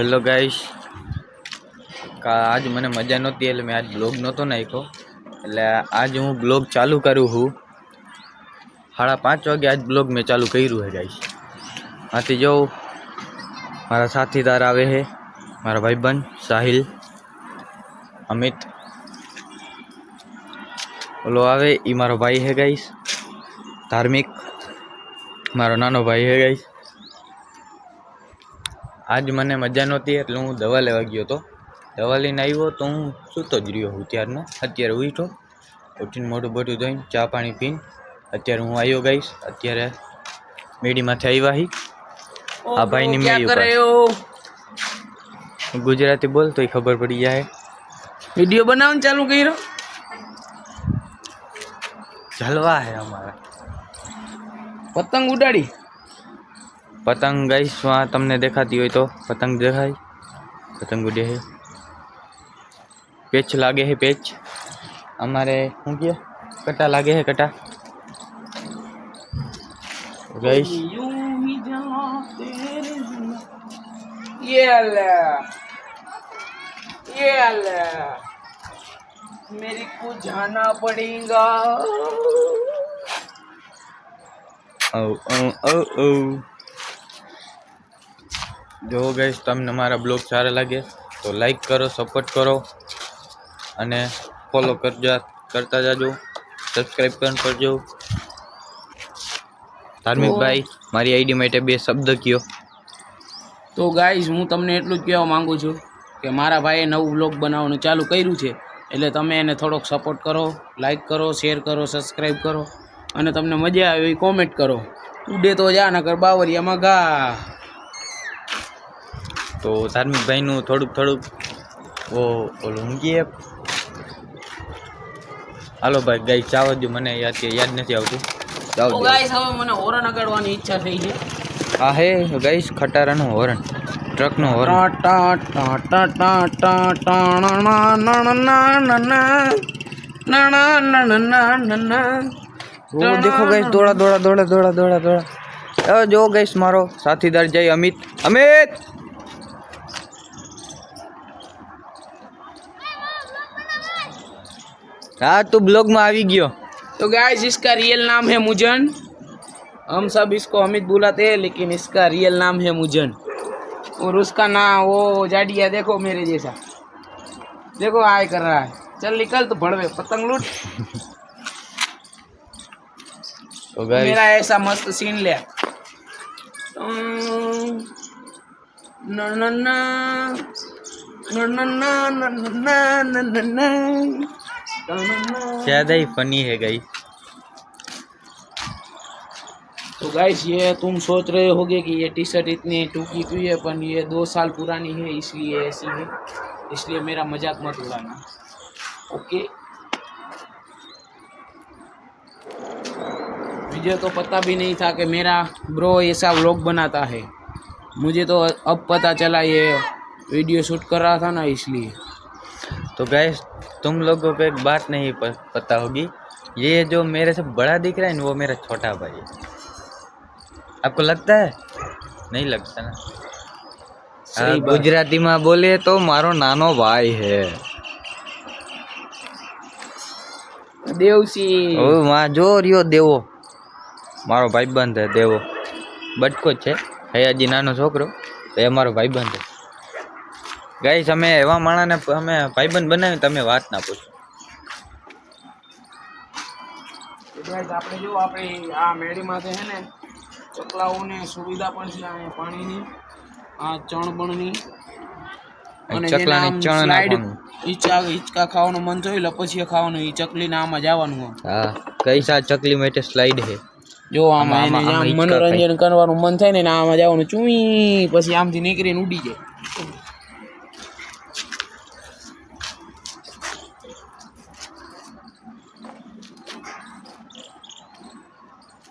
Hello guys आज मैंने मजा नहोती એટલે मैं आज ब्लॉग नहोतो नाख्यो એટલે आज हूँ ब्लॉग चालू करूँ हूँ 5:30 वागे आज ब्लॉग में चालू कर्યું है गाइस। आती जो मारा साथीदार आवे है मारा भाईबंध साहिल अमित ओलो आवे ई मारो भाई है गाइस धार्मिक मारो नानो भाई है गाइस। आज मैंने मजा नहोती એટલે હું દવા લેવા ગયો તો दवा लईने આવ્યો तो હું સૂતો જ રહ્યો હું ત્યારનો અત્યારે ઉઠ્યો ઉઠીને મોઢું બોઢું ધોઈને ચા પાણી પીને અત્યારે હું આવ્યો ગાઈસ। અત્યારે મેડીમાંથી આવ્યા હી આ ભાઈની મેડી ઉપર ગુજરાતી બોલ તો ખબર પડી જાય। वीडियो बनावन चालू करो जलवा है हमारा। पतंग उड़ाड़ी पतंग गाइस वहाँ तमने देखाती हो तो पतंग देखाई पतंग उड़े है पेच लागे है पेच हमारे શું કે कटा लागे है कटा गाइस। ये अल्लाह मेरे को जाना पड़ेगा। ओ ओ ओ ओ जो गाइस तमने हमारा ब्लॉग सारा लगे तो लाइक करो सपोर्ट करो અને ફોલો કરતા જાજો સબસ્ક્રાઇબ પણ કરજો। ધાર્મિક ભાઈ મારી આઈડી માટે બે શબ્દ કયો। તો ગાઈસ હું તમને એટલું જ કહેવા માંગુ છું કે મારા ભાઈએ નવું વ્લોગ બનાવવાનું ચાલુ કર્યું છે એટલે તમે એને થોડોક સપોર્ટ કરો લાઈક કરો શેર કરો સબસ્ક્રાઇબ કરો અને તમને મજા આવે એ કોમેન્ટ કરો। ઉડે તો જા નકર બાવરિયામાં ઘા। તો ધાર્મિક ભાઈનું થોડુંક वो ઓલું હું કે હાલો ભાઈ ગાઈસ ચાવો જો મને યાદ નથી આવતું ચાવો તો ગાઈસ હવે મને હોરન વગાડવાની ઈચ્છા થઈ છે। આ હે ગાઈસ ખટારાનું હોરન ટ્રકનું હોરન ટા ટા ટા ટા ટા ટા ના ના ના ના ના ના ના ना। वो देखो गाइस दौड़ा दौड़ा दौड़ा दौड़ा दौड़ा दौड़ा जो गाइस मारो साथीदार जय अमित अमित हाँ तू ब्लॉग में आ गयो। तो गाइस इसका रियल नाम है मुजन। हम सब इसको अमित बुलाते हैं लेकिन इसका रियल नाम है मुजन और उसका नाम वो जाडिया देखो मेरे जैसा देखो आय कर रहा है। चल निकल तो भड़वे पतंग लूट। तो गाइस मेरा ऐसा मस्त सीन ले ना ना ना ना ना ना ना ना ना ज्यादा ही फनी है गाइस। तो गाइस ये तुम सोच रहे होगे कि ये टी शर्ट इतनी टूकी क्यों है पर ये 2 साल पुरानी है इसलिए ऐसी है इसलिए मेरा मजाक मत उड़ाना ओके। मुझे तो पता भी नहीं था कि मेरा ब्रो ऐसा व्लॉग बनाता है। मुझे तो अब पता चला ये वीडियो शूट कर रहा था ना इसलिए। तो गाइस तुम लोगों को एक बात नहीं पता होगी ये जो मेरे से बड़ा दिख रहा है ना वो मेरा छोटा भाई है। आपको लगता है नहीं लगता ना। गुजराती में बोले तो मारो नानो भाई है देवसी। ओ वहाँ जो रियो देवो मारो भाईबंध है देवो बटको है हयाजी नानो छोकरो तो ये मारो भाईबंध है। गाइस અમે એવા માણાને અમે ભાઈબંધ બનાવી તમે વાત ના પૂછો। ગાઈસ આપણે જો આપણે આ મેડીમાં છે ને ચકલાઓને સુવિધા પણ છે આ પાણીની આ ચણબણની અને ચકલાની ચણ નાખવાનું હિંચકા ખાવાનું મન થયું લપસીએ ખાવાનું ઈ ચકલીને આમાં જવાનું હોય। હા કઈસા ચકલી માટે સ્લાઇડ છે જો આમાં એને આમ મનોરંજન કરવાનું મન થાય ને આમાં જવાનું ચૂઈ પછી આમથી નીકળીને ઉડી જાય।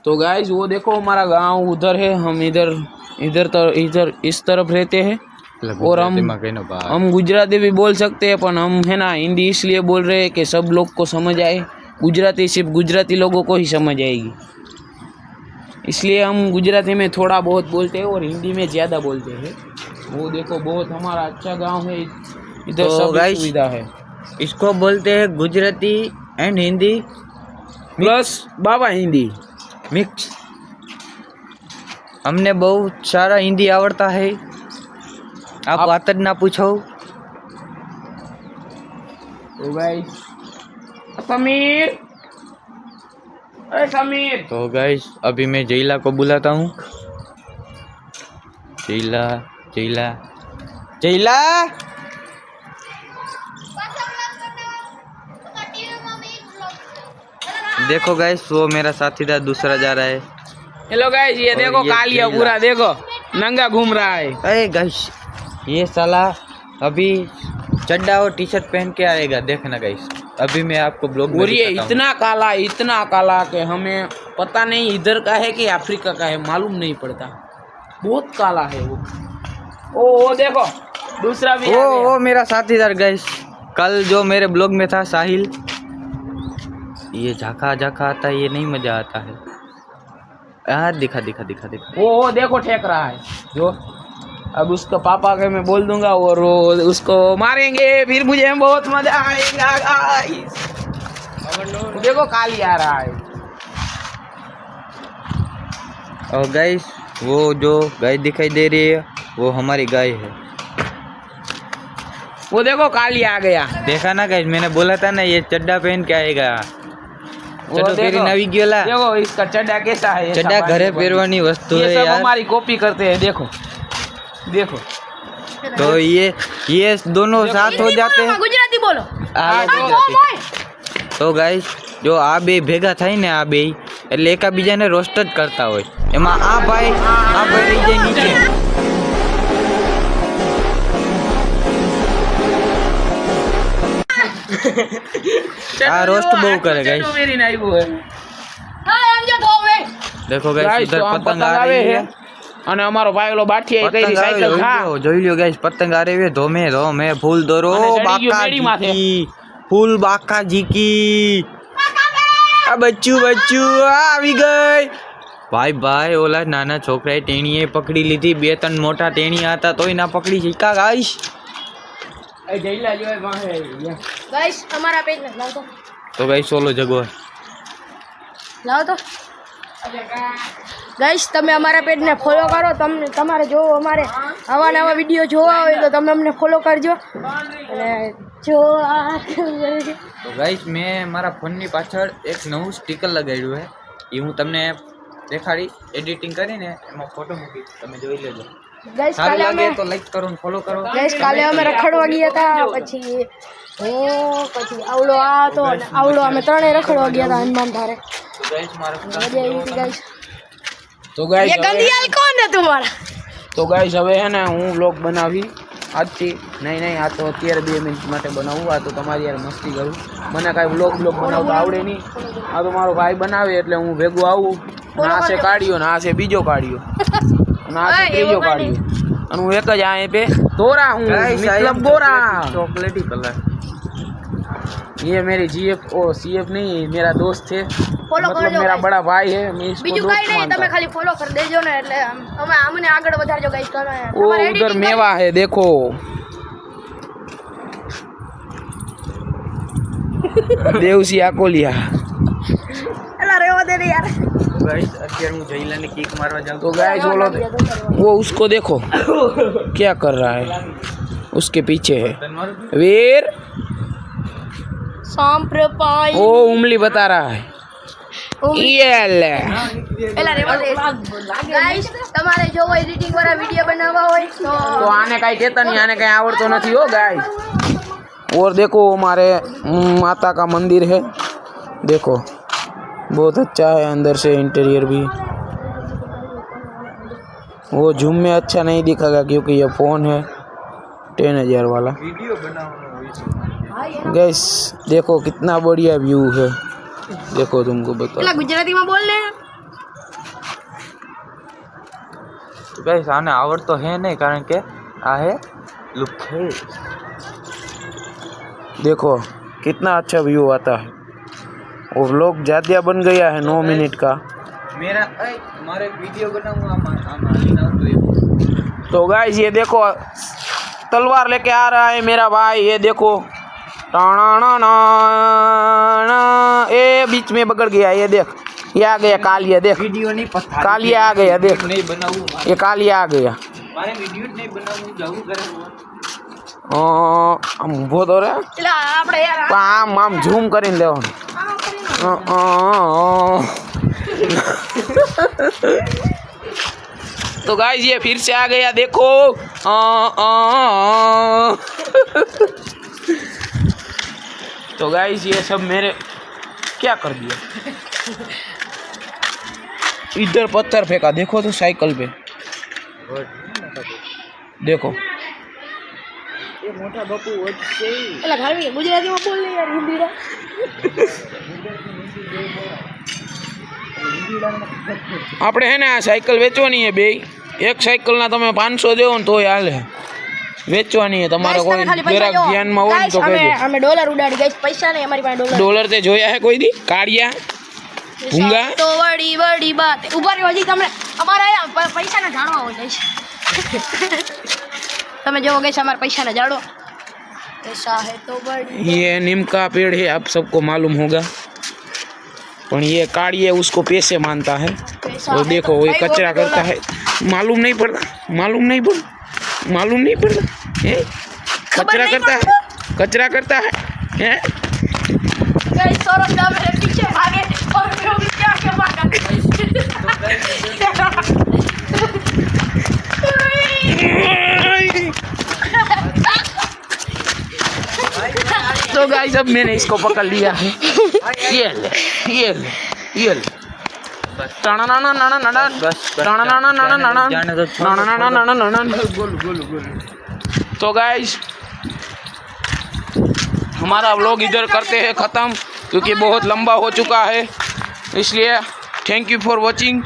तो गाइस वो देखो हमारा गांव उधर है हम इधर इस तरफ रहते हैं और हम गुजराती भी बोल सकते हैं पर हम है ना हिंदी इसलिए बोल रहे हैं कि सब लोग को समझ आए। गुजराती सिर्फ गुजराती लोगों को ही समझ आएगी इसलिए हम गुजराती में थोड़ा बहुत बोलते हैं और हिंदी में ज़्यादा बोलते हैं। वो देखो बहुत हमारा अच्छा गांव है, इधर तो सब guys, सुविधा है। इसको बोलते हैं Gujarati and Hindi plus Baba Hindi mix. हमने बहुत सारा हिंदी आवड़ता है, आप बात ना पूछो। तो गाइस समीर, अरे समीर, तो गाइस अभी मैं जैला को बुलाता हूँ। जैला जैला जैला, देखो गाइस वो मेरा साथीदार दूसरा जा रहा है। हेलो गाइस, ये और देखो ये कालिया जैला। पूरा देखो नंगा घूम रहा है। अरे गाइस ये साला अभी चड्डा और टी शर्ट पहन के आएगा, देखना गाइस। अभी मैं आपको ब्लॉग में और ये दिखाता हूँ। इतना काला कि हमें पता नहीं इधर का है कि अफ्रीका का है, मालूम नहीं पड़ता। बहुत काला है वो। ओ देखो दूसरा भी आ गया। वो मेरा साथीदार गाइस, कल जो मेरे ब्लॉग में था साहिल। ये झाका झाका आता है, ये नहीं मजा आता है। दिखा दिखा दिखा दिखा। वो देखो ठेक रहा है जो। अब उसको पापा के मैं बोल दूंगा और वो उसको मारेंगे, फिर मुझे बहुत मजा आएगा गाइस। देखो काली आ रहा है। और गाइस वो जो गाय दिखाई दे रही है वो हमारी गाय है। वो देखो काली आ गया। देखा ना गाइस, मैंने बोला था ना ये चड्डा पहन के आएगा। वो चलो फिर देखो, नवी गेला। देखो इसका चड्डा कैसा है। ऐसा चड्डा बांधी घरे बांधी। पहरवानी वस्तु ये है सब यार। हमारी कॉपी करते हैं। देखो देखो तो ये दोनों साथ हो जाते हैं। गुजराती बोलो। આ ગુજરાતી। તો ગાઈસ જો આ બે ભેગા થાય ને આ બે એટલે એકાબીજાને રોસ્ટ જ કરતા હોય, એમાં આ ભાઈ રહી જાય નીચે। આ રોસ્ટ બહુ કરે ગાઈસ। मेरी नहीं वो है હા એમ જો તો હવે देखो गाइस गाइस, उधर तो हम पतंग आ रही है। અને અમારો ભાઈ ઓલો બાઠિયા એ કઈ પતંગ આવે, સાયકલ ખા જોઈ લ્યો ગાઈસ, પતંગ આ રહી है। ધોમે ધોમે ફૂલ દોરો અને ચડી ગયું બાકા મેડી માથે। જી ફૂલ બાકા જી આ બચ્ચું આવી ગઈ। ભાઈ ભાઈ ઓલા નાના છોકરાએ ટેણીએ પકડી લીધી, બે ત્રણ મોટા ટેણીયા હતા તોય ના પકડી શીખા ગાઈસ। એ જઈલા જોય વાહે ગાઈસ અમારા પેજ ને લાવ તો તો ગાઈસ સોલો જગો લાવ તો ગાઈસ તમે અમારા પેજ ને ફોલો કરો। તમને તમારે જો અમારે આવા નવા વિડીયો જોવા હોય તો તમે અમને ફોલો કરજો। અને જો તો ગાઈસ મેં મારા ફોનની પાછળ એક નવું સ્ટીકર લગાડ્યું છે, એ હું તમને દેખાડી એડિટિંગ કરીને એમાં ફોટો મૂકી, તમે જોઈ લેજો। ગાઈસ સારું કાલે અમે લાગે તો લાઈક કરો ને ફોલો કરો। ગાઈસ કાલે અમે રખડવા ગયા હતા, પછી પછી આવડો આ તો અને આવડો અમે ત્રણેય રખડવા ગયા હતા હનુમાન ધારે। તો ગાઈસ મારા મજા આવી હતી ગાઈસ। તો ગાઈસ ये गंदियाल कौन है तुम्हारा? તો ગાઈસ હવે હે ને હું વ્લોગ બનાવી આજથી નહીં આ તો અત્યારે 2 મિનિટ માટે બનાવું। આ તો તમારી યાર મસ્તી કરું, મને કાંઈ વ્લોગ બનાવતા આવડે નહીં। આ તો મારો ભાઈ બનાવે એટલે હું ભેગું આવું। અને આ છે કાઢ્યો ને આ છે બીજો કાઢ્યો અને આ છે ત્રીજો કાઢ્યો અને હું એક જ આ પે તોરા હું मतलब गोरा चॉकलेटी कलर। ये मेरी जीएफ ओ सीएफ नहीं, मेरा दोस्त है, ફોલો मतलब કરજો मेरा guys। बड़ा भाई है। मैं इसको બીજું दोस्त કાઈ નહીં, मानता તમે हूं। ખાલી ફોલો કરી દેજો ને એટલે અમે અમને આગળ વધારજો ગાઈસ। वो તમારે उधर editing मेवा है देखो। देवसी आकोलिया। એલા રેવા દે ને યાર। તો ગાઈસ અત્યારે હું જઈલાને કિક મારવા જાઉં तो गाइस वो उसको देखो क्या कर रहा है, उसके पीछे है वीर। સાંપ્રપાઈ वो उंगली बता रहा है। ये ले એલા રેવા દે ગાઈસ। તમારે જો એડિટિંગ વાળા વિડિયો બનાવવા હોય तो તો आने का कहता नहीं, आने का आवड़तो नहीं हो गाइस। और देखो हमारे माता का मंदिर है, देखो बहुत अच्छा है, अंदर से इंटीरियर भी। वो जूम में अच्छा नहीं दिखेगा क्योंकि ये फ़ोन है 10,000 वाला। वीडियो बनाओ गैस देखो कितना बढ़िया व्यू है, देखो तुमको बता। એલા ગુજરાતીમાં બોલ ને। तो गाइस आने आवड़ तो है नहीं, कारण के आ है लुक है। देखो कितना अच्छा व्यू आता है। और व्लॉग ज़्यादा बन गया है 9 मिनट का। मेरा मारे वीडियो बनाऊंगा आमा आमा तो गाइस ये देखो तलवार लेके आ रहा है मेरा भाई, ये देखो टाणा ए बीच में पकड़ गया, ये देख ये आ गया कालिया, देख वीडियो नहीं पता कालिया आ गया, देख नहीं बनाऊं ये कालिया आ गया। मारे वीडियो नहीं बनाऊं जाऊं करे આમ ઊભો તો રે એટલે આપણે યાર આમ ઝૂમ કરીને લેવાનું। तो गाइस ये फिर से आ गया, देखो तो गाइस ये सब मेरे क्या कर दिया, इधर पत्थर फेंका, देखो तो साइकिल पे, देखो એટલે ખાલી ગુજરાતીમાં બોલ ને યાર હિન્દી આપણે હે ને આ સાયકલ વેચવાની હે, બે એક સાયકલના તમે 500 દેવો ને તોય હાલે, વેચવાની હે। તમારે કોઈ જરાક ધ્યાનમાં હોય ને તો કહેજો। અમે ડોલર ઉડાડી ગાઈસ, પૈસા નહીં અમારી પાસે ડોલર તે જોયા હે કોઈ દી કાળિયા ભૂંગા? તો વડી વડી બાત ઉભા રહ્યો, હજી તમને અમારા અહીંયા પૈસાને જાણવા હોય ગાઈસ। તમે જોવો ગાઈસ અમારા પૈસાને જાણો, ऐसा है तो बड़ी ये नीम का पेड़ है, आप सबको मालूम होगा, पर ये काड़िए उसको पैसे मानता है। वो देखो वो कचरा करता है, मालूम नहीं पड़ता, मालूम नहीं पड़ता, मालूम नहीं पड़ता है, कचरा करता है, कचरा करता है। गाइस सौरभ दा मेरे पीछे भागे और मेरे को क्या क्या मारा। तो गाइस अब मैंने इसको पकड़ लिया है, ये ले ये ले ये ले तो गाइस हमारा व्लॉग इधर करते हैं ख़त्म, क्योंकि बहुत लंबा हो चुका है, इसलिए थैंक यू फॉर वॉचिंग।